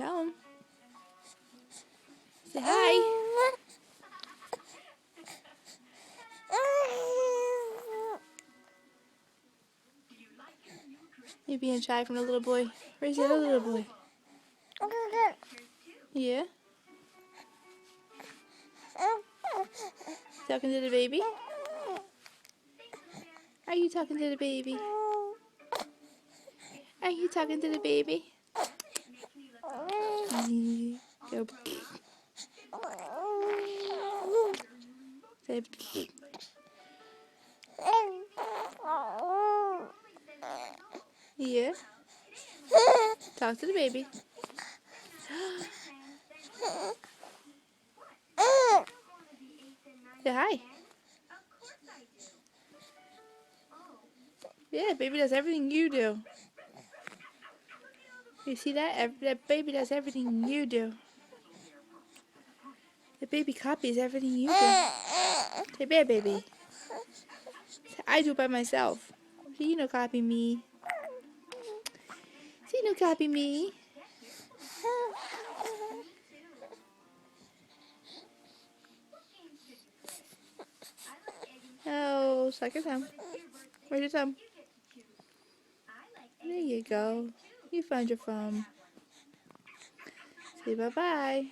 Tell him. Say hi. You're being shy from the little boy. Where's the other little boy? Yeah? Talking to the baby? Are you talking to the baby? Are you talking to the baby? Go. Say. Yeah? Talk to the baby. Say hi. Yeah, baby does everything you do. You see that? That baby does everything you do. The baby copies everything you do. Say, bear, baby. Say, I do by myself. So you no copy me. So you no copy me. Oh, suck your thumb. Where's your thumb? There you go. You found your thumb. Say bye-bye.